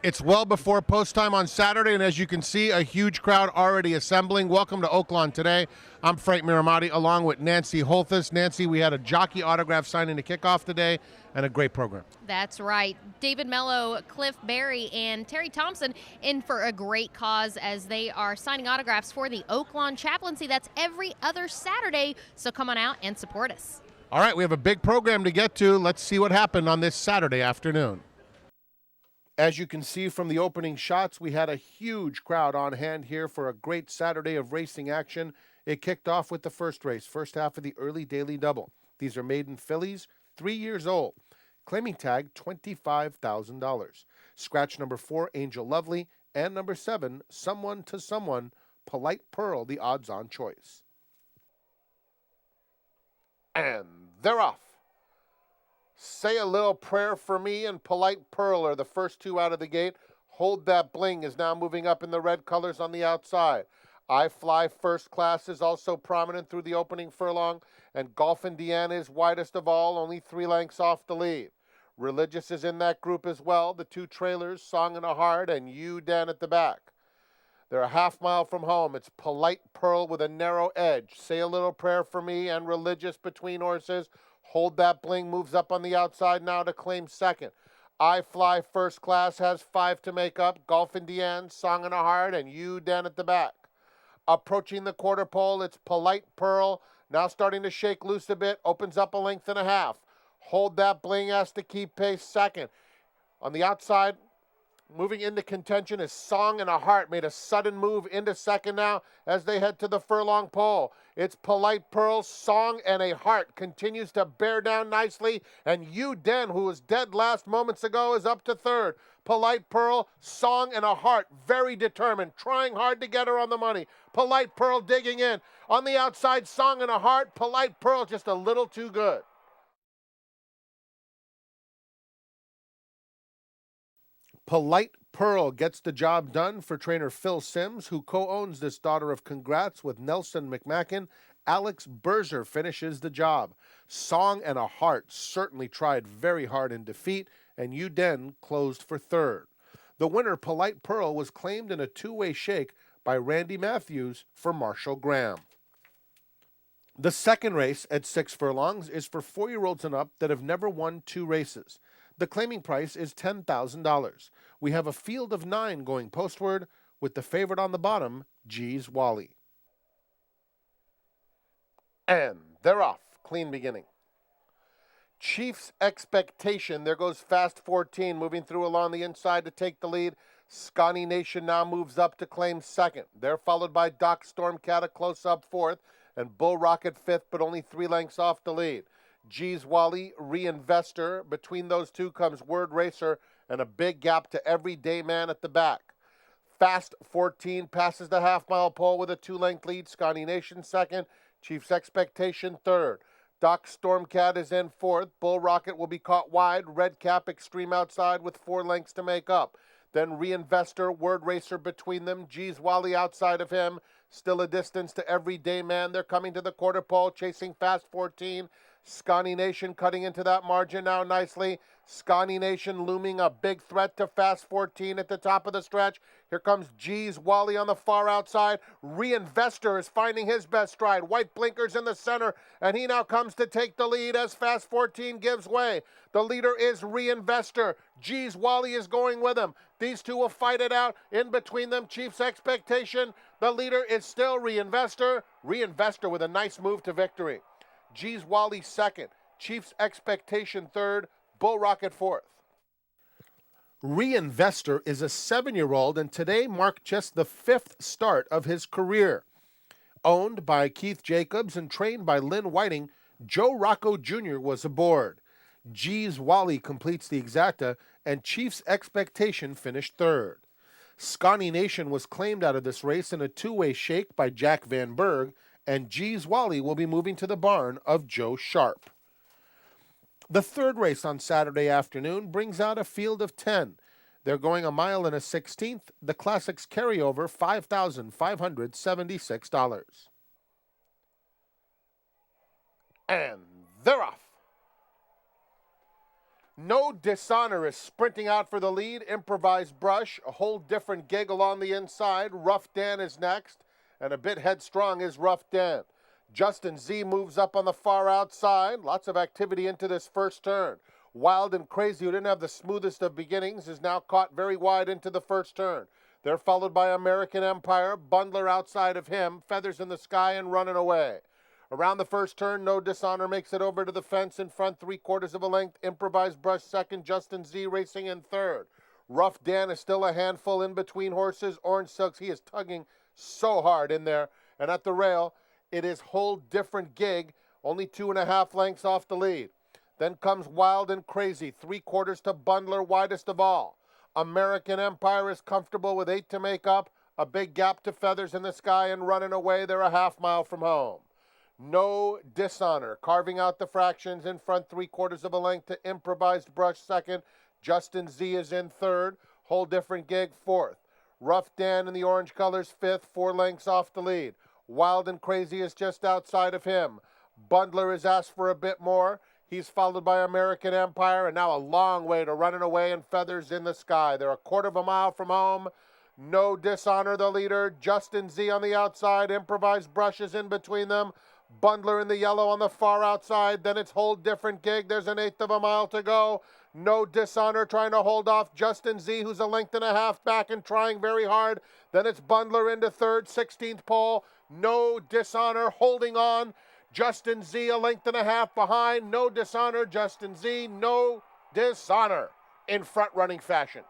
It's well before post time on Saturday, and as you can see, a huge crowd already assembling. Welcome to Oaklawn Today. I'm Frank Miramati, along with Nancy Holthus. Nancy, we had a jockey autograph signing to kick off today, and a great program. That's right. David Mello, Cliff Berry, and Terry Thompson in for a great cause as they are signing autographs for the Oaklawn Chaplaincy. That's every other Saturday, so come on out and support us. All right, we have a big program to get to. Let's see what happened on this Saturday afternoon. As you can see from the opening shots, we had a huge crowd on hand here for a great Saturday of racing action. It kicked off with the first race, first half of the early daily double. These are maiden fillies, 3 years old. Claiming tag, $25,000. Scratch number 4, Angel Lovely, and number 7, Someone to Someone, Polite Pearl, the odds-on choice. And they're off. Say a Little Prayer for Me and Polite Pearl are the first two out of the gate. Hold That Bling is now moving up in the red colors on the outside. I Fly First Class is also prominent through the opening furlong, and Golfin' Deanna is widest of all, only 3 lengths off the lead. Religious is in that group as well. The two trailers, Song in a Heart and You Dan at the back. They're a half mile from home. It's Polite Pearl with a narrow edge. Say a Little Prayer for Me and Religious between horses. Hold That Bling moves up on the outside now to claim second. I Fly First Class has 5 to make up. Golfin' Deanna, Song in a Heart, and You Dan at the back. Approaching the quarter pole, it's Polite Pearl. Now starting to shake loose a bit. Opens up a length and a half. Hold That Bling has to keep pace second. On the outside, moving into contention is Song in a Heart. Made a sudden move into second now as they head to the furlong pole. It's Polite Pearl, Song and a Heart continues to bear down nicely. And You Den, who was dead last moments ago, is up to third. Polite Pearl, Song and a Heart, very determined, trying hard to get her on the money. Polite Pearl digging in. On the outside, Song and a Heart. Polite Pearl just a little too good. Polite Pearl gets the job done for trainer Phil Sims, who co-owns this Daughter of Congrats with Nelson McMacken. Alex Berger finishes the job. Song and a Heart certainly tried very hard in defeat, and You Den closed for third. The winner, Polite Pearl, was claimed in a two-way shake by Randy Matthews for Marshall Graham. The second race at 6 furlongs is for 4-year-olds and up that have never won 2 races. The claiming price is $10,000. We have a field of 9 going postward, with the favorite on the bottom, G's Wally. And they're off. Clean beginning. Chief's Expectation. There goes Fast 14, moving through along the inside to take the lead. Scotty Nation now moves up to claim second. They're followed by Doc Stormcat, a close-up fourth, and Bull Rocket fifth, but only 3 lengths off the lead. G's Wally, Reinvestor. Between those two comes Word Racer, and a big gap to Everyday Man at the back. Fast 14 passes the half-mile pole with a 2-length lead. Scotty Nation second. Chief's Expectation third. Doc Stormcat is in fourth. Bull Rocket will be caught wide. Red Cap Extreme outside with 4 lengths to make up. Then Reinvestor, Word Racer between them. G's Wally outside of him. Still a distance to Everyday Man. They're coming to the quarter pole, chasing Fast 14. Scotty Nation cutting into that margin now nicely. Scotty Nation looming a big threat to Fast 14 at the top of the stretch. Here comes G's Wally on the far outside. Reinvestor is finding his best stride. White blinkers in the center, and he now comes to take the lead as Fast 14 gives way. The leader is Reinvestor. G's Wally is going with him. These two will fight it out. In between them, Chief's Expectation. The leader is still Reinvestor. Reinvestor with a nice move to victory. G's Wally second, Chief's Expectation third, Bull Rocket fourth. Reinvestor is a 7-year-old and today marked just the 5th start of his career. Owned by Keith Jacobs and trained by Lynn Whiting, Joe Rocco Jr. was aboard. G's Wally completes the exacta, and Chief's Expectation finished third. Scotty Nation was claimed out of this race in a 2-way shake by Jack Van Berg, and G's Wally will be moving to the barn of Joe Sharp. The third race on Saturday afternoon brings out a field of 10. They're going 1 mile and a 16th. The Classics carryover, $5,576. And they're off. No Dishonor is sprinting out for the lead. Improvised Brush, a whole different gig along the inside. Rough Dan is next, and a bit headstrong is Rough Dan. Justin Z moves up on the far outside. Lots of activity into this first turn. Wild and Crazy, who didn't have the smoothest of beginnings, is now caught very wide into the first turn. They're followed by American Empire, Bundler outside of him, Feathers in the Sky, and Running Away. Around the first turn, No Dishonor makes it over to the fence in front, 3/4 of a length. Improvised Brush second, Justin Z racing in third. Rough Dan is still a handful in between horses. Orange Silks, he is tugging so hard in there. And at the rail, it is whole different gig, only 2.5 lengths off the lead. Then comes Wild and Crazy, 3/4 to Bundler, widest of all. American Empire is comfortable with 8 to make up. A big gap to Feathers in the Sky, and Running Away, they're a half mile from home. No Dishonor, carving out the fractions in front, 3/4 of a length to Improvised Brush second. Justin Z is in third. Whole different gig fourth. Rough Dan in the orange colors fifth, 4 lengths off the lead. Wild and Crazy is just outside of him. Bundler has asked for a bit more. He's followed by American Empire, and now a long way to Running Away and Feathers in the Sky. They're a 1/4 mile from home. No Dishonor, the leader. Justin Z on the outside. Improvised Brushes in between them. Bundler in the yellow on the far outside. Then it's whole different gig. There's an 1/8 of a mile to go. No Dishonor trying to hold off Justin Z, who's a 1.5 lengths back and trying very hard. Then it's Bundler into third, 16th pole. No Dishonor holding on. Justin Z a 1.5 lengths behind. No Dishonor, Justin Z, No Dishonor in front-running fashion.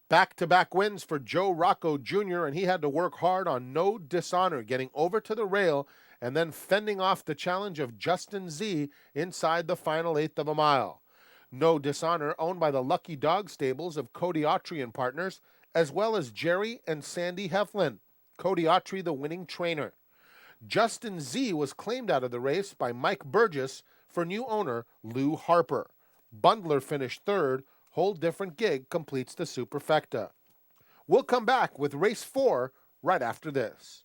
Back-to-back wins for Joe Rocco Jr., and he had to work hard on No Dishonor, getting over to the rail and then fending off the challenge of Justin Z inside the final 1/8 of a mile. No Dishonor, owned by the Lucky Dog stables of Cody Autry and Partners, as well as Jerry and Sandy Heflin. Cody Autry, the winning trainer. Justin Z was claimed out of the race by Mike Burgess for new owner Lou Harper. Bundler finished third. Whole different gig completes the superfecta. We'll come back with race 4 right after this.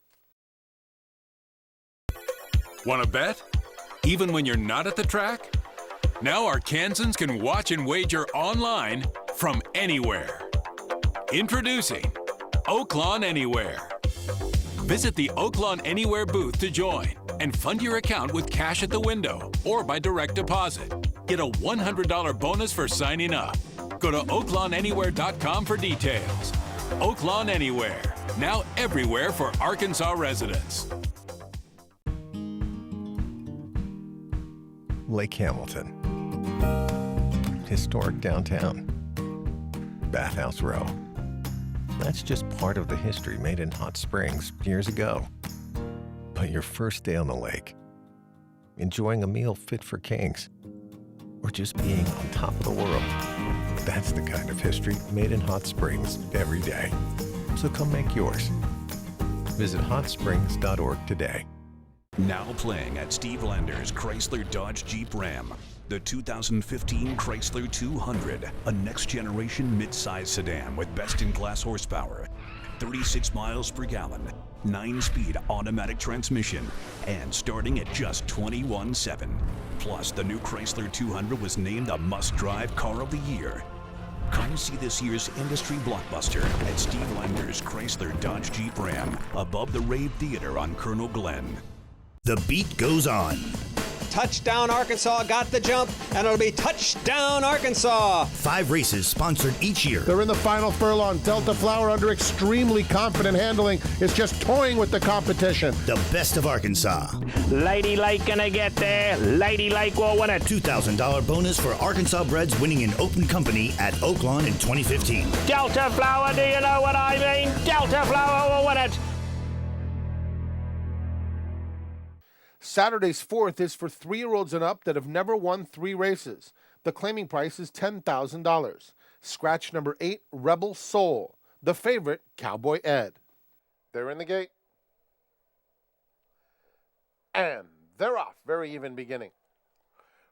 Want to bet? Even when you're not at the track? Now Arkansans can watch and wager online from anywhere. Introducing Oaklawn Anywhere. Visit the Oaklawn Anywhere booth to join and fund your account with cash at the window or by direct deposit. Get a $100 bonus for signing up. Go to oaklawnanywhere.com for details. Oaklawn Anywhere, now everywhere for Arkansas residents. Lake Hamilton. Historic downtown. Bathhouse Row. That's just part of the history made in Hot Springs years ago. But your first day on the lake, enjoying a meal fit for kings, or just being on top of the world, that's the kind of history made in Hot Springs every day. So come make yours. Visit hotsprings.org today. Now playing at Steve Lander's Chrysler Dodge Jeep Ram. The 2015 Chrysler 200, a next-generation mid-size sedan with best-in-class horsepower, 36 miles per gallon, 9-speed automatic transmission, and starting at just $21,700. Plus, the new Chrysler 200 was named a must-drive car of the year. Come see this year's industry blockbuster at Steve Lander's Chrysler Dodge Jeep Ram, above the Rave Theater on Colonel Glenn. The beat goes on. Touchdown Arkansas got the jump, and it'll be touchdown Arkansas. 5 races sponsored each year. They're in the final furlong. Delta Flower, under extremely confident handling, is just toying with the competition. The best of Arkansas. Lady Lake gonna get there. Lady Lake will win it. $2,000 bonus for Arkansas breds winning in open company at Oaklawn in 2015. Delta Flower, do you know what I mean? Delta Flower will win it. Saturday's 4th is for 3-year-olds and up that have never won 3 races. The claiming price is $10,000. Scratch number 8, Rebel Soul. The favorite, Cowboy Ed. They're in the gate. And they're off. Very even beginning.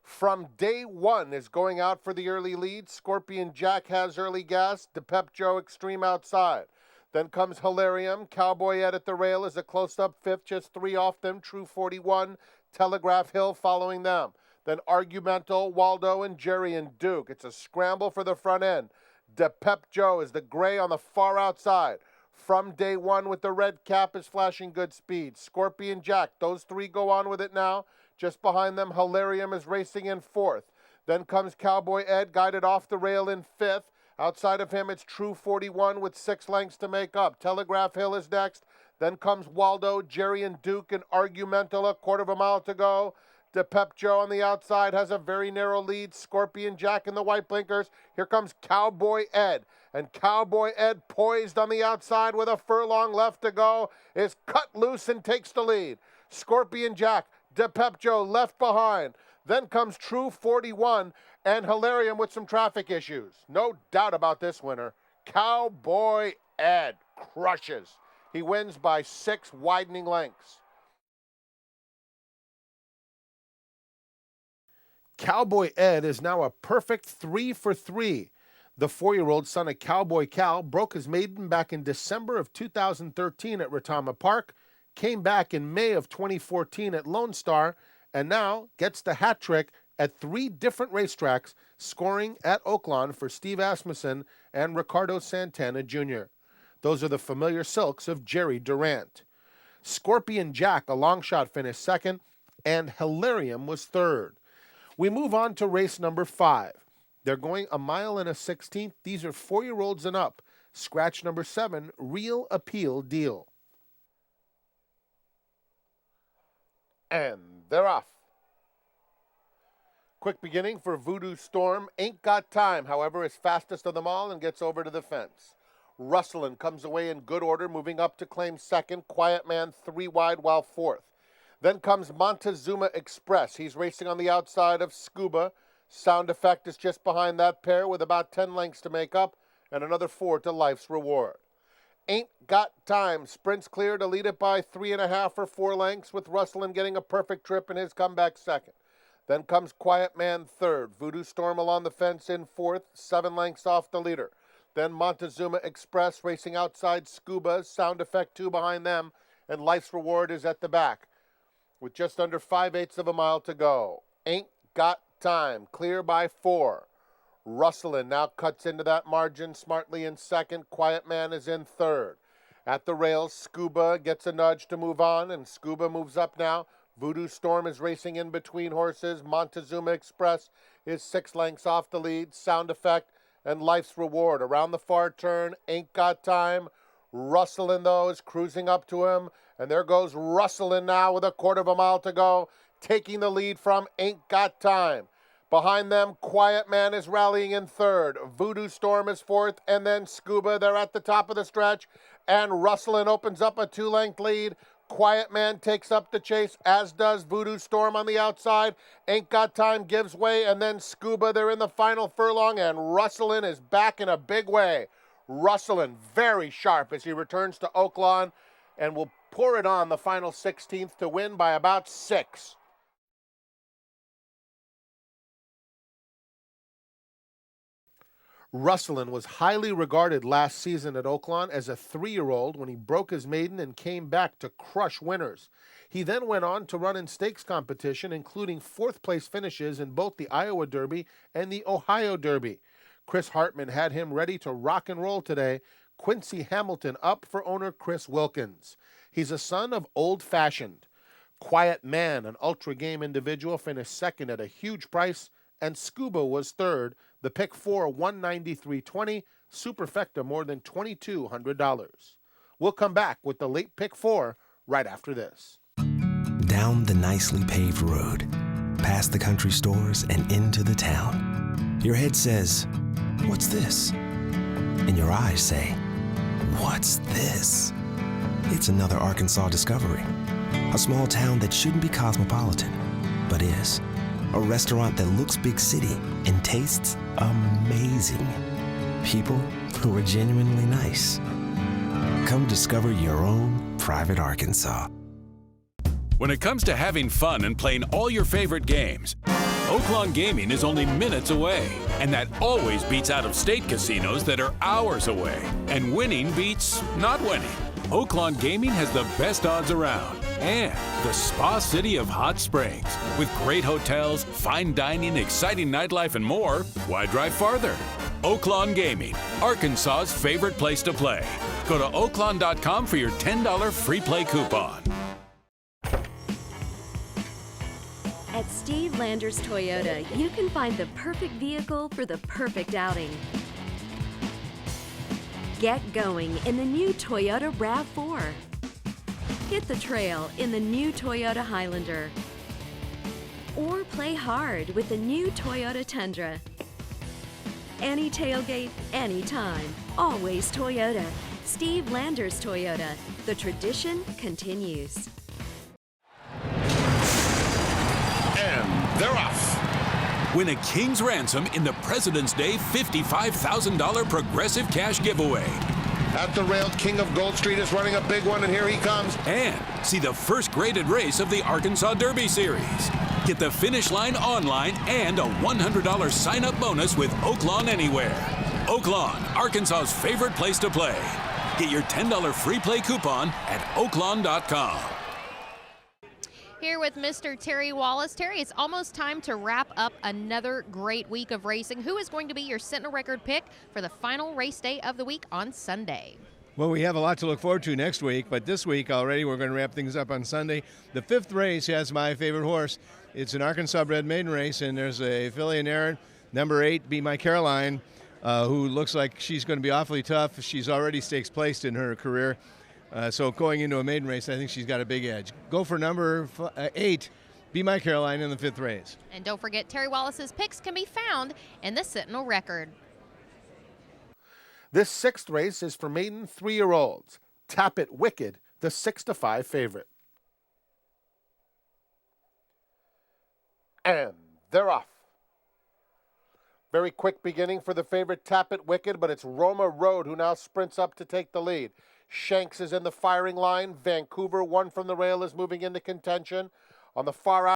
From day 1 is going out for the early lead. Scorpion Jack has early gas. DePep Joe Extreme outside. Then comes Hilarium. Cowboy Ed at the rail is a close-up 5th, just 3 off them. True 41. Telegraph Hill following them. Then Argumental, Waldo, and Jerry and Duke. It's a scramble for the front end. De Pep Joe is the gray on the far outside. From day one with the red cap is flashing good speed. Scorpion Jack, those three go on with it now. Just behind them, Hilarium is racing in fourth. Then comes Cowboy Ed, guided off the rail in fifth. Outside of him, it's True 41 with 6 lengths to make up. Telegraph Hill is next. Then comes Waldo, Jerry and Duke, and Argumental, a quarter of a mile to go. De Pep Joe on the outside has a very narrow lead. Scorpion Jack in the white blinkers. Here comes Cowboy Ed. And Cowboy Ed, poised on the outside with a furlong left to go, is cut loose and takes the lead. Scorpion Jack, De Pep Joe left behind. Then comes True 41 and Hilarium with some traffic issues. No doubt about this winner. Cowboy Ed crushes. He wins by 6 widening lengths. Cowboy Ed is now a perfect 3 for 3. The 4-year-old son of Cowboy Cal broke his maiden back in December of 2013 at Retama Park, came back in May of 2014 at Lone Star, and now gets the hat trick at 3 different racetracks, scoring at Oaklawn for Steve Asmussen and Ricardo Santana Jr. Those are the familiar silks of Jerry Durant. Scorpion Jack, a long shot, finished second, and Hilarium was third. We move on to race number 5. They're going 1 mile and a 16th. These are 4-year-olds and up. Scratch number 7, Real Appeal Deal. And they're off. Quick beginning for Voodoo Storm. Ain't Got Time, however, is fastest of them all and gets over to the fence. Rustlin comes away in good order, moving up to claim second. Quiet Man 3 wide while fourth. Then comes Montezuma Express. He's racing on the outside of Scuba. Sound Effect is just behind that pair with about 10 lengths to make up and another 4 to Life's Reward. Ain't Got Time sprints clear to lead it by 3.5 or 4 lengths, with Rustlin getting a perfect trip in his comeback second. Then comes Quiet Man third. Voodoo Storm along the fence in fourth, 7 lengths off the leader. Then Montezuma Express racing outside Scuba, Sound Effect 2 behind them, and Life's Reward is at the back with just under 5/8 of a mile to go. Ain't Got Time clear by 4. Rustlin now cuts into that margin smartly in second. Quiet Man is in third. At the rails, Scuba gets a nudge to move on, and Scuba moves up now. Voodoo Storm is racing in between horses. Montezuma Express is 6 lengths off the lead. Sound Effect and Life's Reward around the far turn. Ain't Got Time. Rustlin, though, is cruising up to him, and there goes Rustlin now with a quarter of a mile to go, taking the lead from Ain't Got Time. Behind them, Quiet Man is rallying in third. Voodoo Storm is fourth, and then Scuba, they're at the top of the stretch, and Rustlin opens up a 2-length lead. Quiet Man takes up the chase, as does Voodoo Storm on the outside. Ain't Got Time gives way, and then Scuba, they're in the final furlong, and Rustlin is back in a big way. Rustlin very sharp as he returns to Oaklawn and will pour it on the final 16th to win by about 6. Rustlin was highly regarded last season at Oaklawn as a 3-year-old when he broke his maiden and came back to crush winners. He then went on to run in stakes competition, including 4th-place finishes in both the Iowa Derby and the Ohio Derby. Chris Hartman had him ready to rock and roll today. Quincy Hamilton up for owner Chris Wilkins. He's a son of Old Fashioned. Quiet Man, an ultra-game individual, finished second at a huge price, and Scuba was third. The pick 4, $193.20, Superfecta more than $2,200. We'll come back with the late pick 4 right after this. Down the nicely paved road, past the country stores and into the town. Your head says, "What's this?" And your eyes say, "What's this?" It's another Arkansas discovery. A small town that shouldn't be cosmopolitan, but is. A restaurant that looks big city and tastes amazing. People who are genuinely nice. Come discover your own private Arkansas. When it comes to having fun and playing all your favorite games, Oaklawn Gaming is only minutes away, and that always beats out-of-state casinos that are hours away. And winning beats not winning. Oaklawn Gaming has the best odds around. And the spa city of Hot Springs. With great hotels, fine dining, exciting nightlife, and more, why drive farther? Oaklawn Gaming, Arkansas's favorite place to play. Go to oaklawn.com for your $10 free play coupon. At Steve Landers Toyota, you can find the perfect vehicle for the perfect outing. Get going in the new Toyota RAV4. Hit the trail in the new Toyota Highlander. Or play hard with the new Toyota Tundra. Any tailgate, anytime. Always Toyota. Steve Landers Toyota. The tradition continues. And they're off. Win a king's ransom in the President's Day $55,000 progressive cash giveaway. At the rail, King of Gold Street is running a big one, and here he comes. And see the first graded race of the Arkansas Derby Series. Get the finish line online and a $100 sign-up bonus with Oaklawn Anywhere. Oaklawn, Arkansas's favorite place to play. Get your $10 free play coupon at oaklawn.com. Here with Mr. Terry Wallace. Terry, it's almost time to wrap up another great week of racing. Who is going to be your Sentinel record pick for the final race day of the week on Sunday? Well, we have a lot to look forward to next week, but this week already we're going to wrap things up on Sunday. The fifth race has my favorite horse. It's an Arkansas bred maiden race, and there's a filly and Aaron, number 8, Be My Caroline, who looks like she's going to be awfully tough. She's already stakes placed in her career. So going into a maiden race, I think she's got a big edge. Go for number 8, Be My Caroline, in the fifth race. And don't forget, Terry Wallace's picks can be found in the Sentinel record. This sixth race is for maiden 3-year-olds. Tap It Wicked, the 6-5 favorite. And they're off. Very quick beginning for the favorite Tap It Wicked, but it's Roma Road who now sprints up to take the lead. Shanks is in the firing line. Vancouver, one from the rail, is moving into contention. On the far out.